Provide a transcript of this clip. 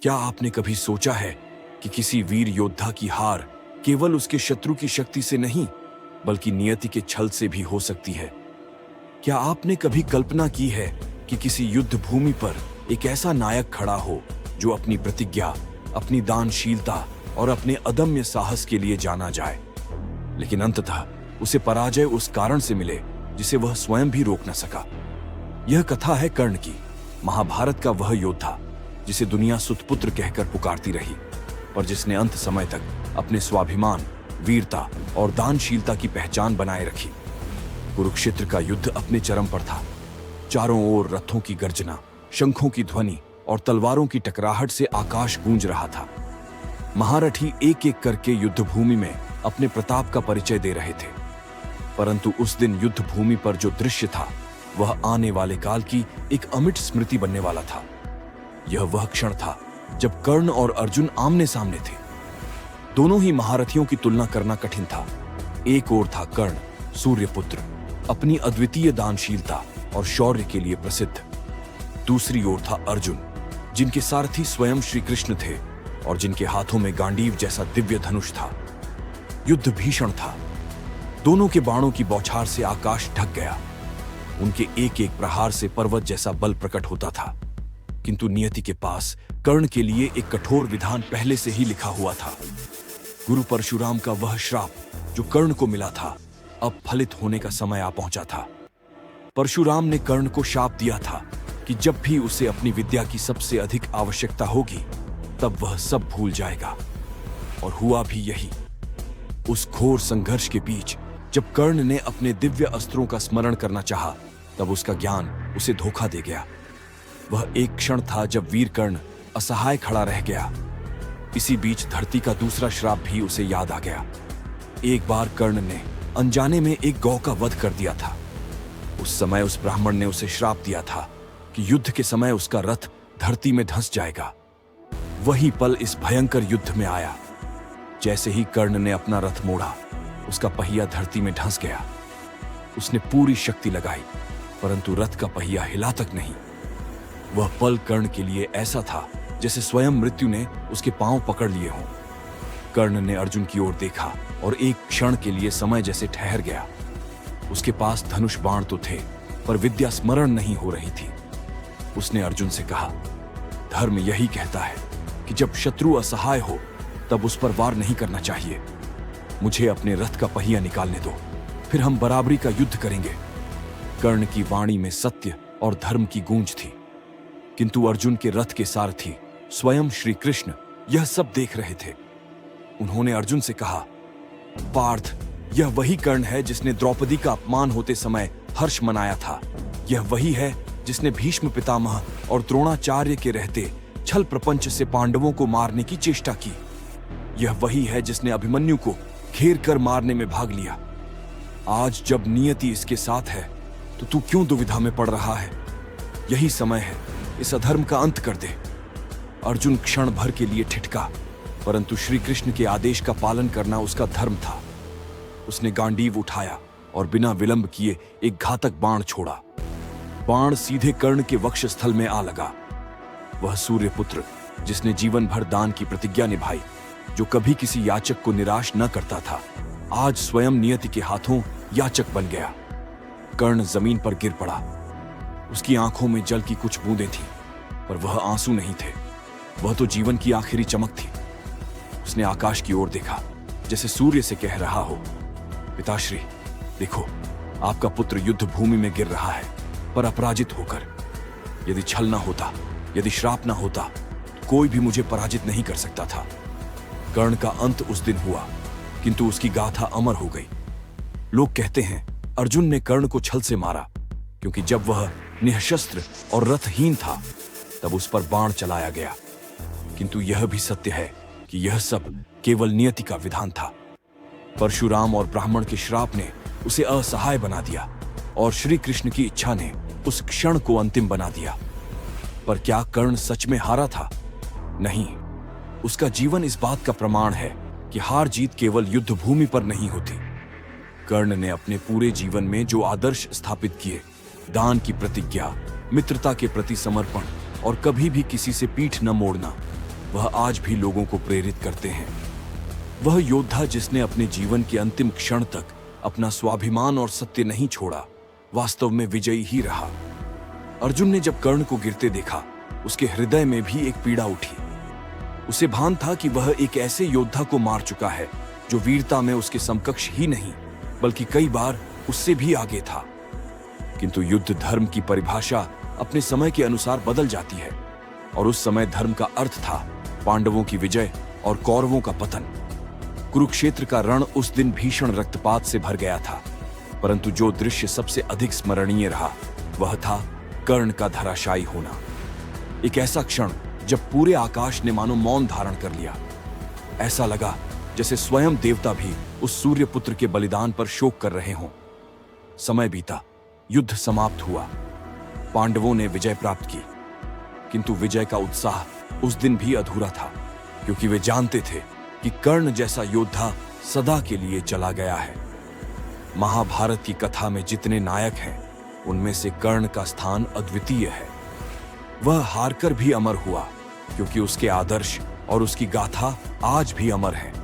क्या आपने कभी सोचा है कि किसी वीर योद्धा की हार केवल उसके शत्रु की शक्ति से नहीं, बल्कि नियति के छल से भी हो सकती है? क्या आपने कभी कल्पना की है कि किसी युद्ध भूमि पर एक ऐसा नायक खड़ा हो जो अपनी प्रतिज्ञा, अपनी दानशीलता और अपने अदम्य साहस के लिए जाना जाए, लेकिन अंततः उसे पराजय उस कारण से मिले जिसे वह स्वयं भी रोक न सका? यह कथा है कर्ण की, महाभारत का वह योद्धा जिसे दुनिया सुतपुत्र कहकर पुकारती रही, पर जिसने अंत समय तक अपने स्वाभिमान, वीरता और दानशीलता की पहचान बनाए रखी। कुरुक्षेत्र का युद्ध अपने चरम पर था। चारों ओर रथों की गर्जना, शंखों की ध्वनि और तलवारों की टकराहट से आकाश गूंज रहा था। महारथी एक एक करके युद्ध भूमि में अपने प्रताप का परिचय दे रहे थे, परंतु उस दिन युद्ध भूमि पर जो दृश्य था वह आने वाले काल की एक अमिट स्मृति बनने वाला था। यह वह क्षण था जब कर्ण और अर्जुन आमने सामने थे। दोनों ही महारथियों की तुलना करना कठिन था। एक ओर था कर्ण, सूर्यपुत्र, अपनी अद्वितीय दानशीलता और शौर्य के लिए प्रसिद्ध। दूसरी ओर था अर्जुन, जिनके सारथी स्वयं श्री कृष्ण थे और जिनके हाथों में गांडीव जैसा दिव्य धनुष था। युद्ध भीषण था। दोनों के बाणों की बौछार से आकाश ढक गया। उनके एक एक प्रहार से पर्वत जैसा बल प्रकट होता था, किंतु नियति के पास कर्ण के लिए एक कठोर विधान पहले से ही लिखा हुआ था। गुरु परशुराम का वह श्राप जो कर्ण को मिला था, अब फलित होने का समय आ पहुंचा था। परशुराम ने कर्ण को शाप दिया था कि जब भी उसे अपनी विद्या की सबसे अधिक आवश्यकता होगी, तब वह सब भूल जाएगा। और हुआ भी यही। उस घोर संघर्ष के बीच जब कर्ण ने अपने दिव्य अस्त्रों का स्मरण करना चाहा, तब उसका ज्ञान उसे धोखा दे गया। वह एक क्षण था जब वीर कर्ण असहाय खड़ा रह गया। इसी बीच धरती का दूसरा श्राप भी उसे याद आ गया। एक बार कर्ण ने अनजाने में एक गौ का वध कर दिया था। उस समय उस ब्राह्मण ने उसे श्राप दिया था कि युद्ध के समय उसका रथ धरती में धंस जाएगा। वही पल इस भयंकर युद्ध में आया। जैसे ही कर्ण ने अपना रथ मोड़ा, उसका पहिया धरती में धंस गया। उसने पूरी शक्ति लगाई, परंतु रथ का पहिया हिला तक नहीं। वह पल कर्ण के लिए ऐसा था जैसे स्वयं मृत्यु ने उसके पांव पकड़ लिए हों। कर्ण ने अर्जुन की ओर देखा और एक क्षण के लिए समय जैसे ठहर गया। उसके पास धनुष बाण तो थे, पर विद्या स्मरण नहीं हो रही थी। उसने अर्जुन से कहा, धर्म यही कहता है कि जब शत्रु असहाय हो तब उस पर वार नहीं करना चाहिए। मुझे अपने रथ का पहिया निकालने दो, फिर हम बराबरी का युद्ध करेंगे। कर्ण की वाणी में सत्य और धर्म की गूंज थी, किंतु अर्जुन के रथ के सारथी स्वयं श्री कृष्ण यह सब देख रहे थे। उन्होंने अर्जुन से कहा, पार्थ, यह वही कर्ण है जिसने द्रौपदी का अपमान होते समय हर्ष मनाया था। यह वही है जिसने भीष्म पितामह और द्रोणाचार्य के रहते छल प्रपंच से पांडवों को मारने की चेष्टा की। यह वही है जिसने अभिमन्यु को घेर कर मारने में भाग लिया। आज जब नियति इसके साथ है, तो तू क्यों दुविधा में पड़ रहा है? यही समय है, इस अधर्म का अंत कर दे। अर्जुन क्षण भर के लिए ठिठका, परंतु श्री कृष्ण के आदेश का पालन करना उसका धर्म था। उसने गांडीव उठाया और बिना विलंब किए एक घातक बाण छोड़ा। बाण सीधे कर्ण के वक्षस्थल में आ लगा। वह सूर्यपुत्र, जिसने जीवन भर दान की प्रतिज्ञा निभाई, जो कभी किसी याचक को निराश न करता था, आज स्वयं नियति के हाथों याचक बन गया। कर्ण जमीन पर गिर पड़ा। उसकी आंखों में जल की कुछ बूंदें थीं, पर वह आंसू नहीं थे। वह तो जीवन की आखिरी चमक थी। उसने आकाश की ओर देखा, जैसे सूर्य से कह रहा हो, पिताश्री, देखो, आपका पुत्र युद्ध भूमि में गिर रहा है, पर अपराजित होकर। यदि छल ना होता, यदि श्राप ना होता, तो कोई भी मुझे पराजित नहीं कर सकता था। कर्ण का अंत उस दिन हुआ, किंतु उसकी गाथा अमर हो गई। लोग कहते हैं अर्जुन ने कर्ण को छल से मारा, क्योंकि जब वह निःशस्त्र और रथहीन था, तब उस पर बाण चलाया गया। किंतु यह भी सत्य है कि यह सब केवल नियति का विधान था। परशुराम और ब्राह्मण के श्राप ने उसे असहाय बना दिया, और श्री कृष्ण की इच्छा ने उस क्षण को अंतिम बना दिया। पर क्या कर्ण सच में हारा था? नहीं। उसका जीवन इस बात का प्रमाण है कि हार जीत केवल युद्ध भूमि पर नहीं होती। कर्ण ने अपने पूरे जीवन में जो आदर्श स्थापित किए, दान की प्रतिज्ञा, मित्रता के प्रति समर्पण और कभी भी किसी से पीठ न मोड़ना, वह आज भी लोगों को प्रेरित करते हैं। वह योद्धा जिसने अपने जीवन के अंतिम क्षण तक अपना स्वाभिमान और सत्य नहीं छोड़ा, वास्तव में विजयी ही रहा। अर्जुन ने जब कर्ण को गिरते देखा, उसके हृदय में भी एक पीड़ा उठी। उसे भान था कि वह एक ऐसे योद्धा को मार चुका है जो वीरता में उसके समकक्ष ही नहीं बल्कि कई बार उससे भी आगे था। किंतु युद्ध धर्म की परिभाषा अपने समय के अनुसार बदल जाती है, और उस समय धर्म का अर्थ था पांडवों की विजय और कौरवों का पतन। कुरुक्षेत्र का रण उस दिन भीषण रक्तपात से भर गया था, परंतु जो दृश्य सबसे अधिक स्मरणीय रहा वह था कर्ण का धराशायी होना। एक ऐसा क्षण जब पूरे आकाश ने मानो मौन धारण कर लिया। ऐसा लगा जैसे स्वयं देवता भी उस सूर्यपुत्र के बलिदान पर शोक कर रहे हों। समय बीता, युद्ध समाप्त हुआ, पांडवों ने विजय प्राप्त की, किंतु विजय का उत्साह उस दिन भी अधूरा था, क्योंकि वे जानते थे कि कर्ण जैसा योद्धा सदा के लिए चला गया है। महाभारत की कथा में जितने नायक हैं, उनमें से कर्ण का स्थान अद्वितीय है। वह हारकर भी अमर हुआ, क्योंकि उसके आदर्श और उसकी गाथा आज भी अमर है।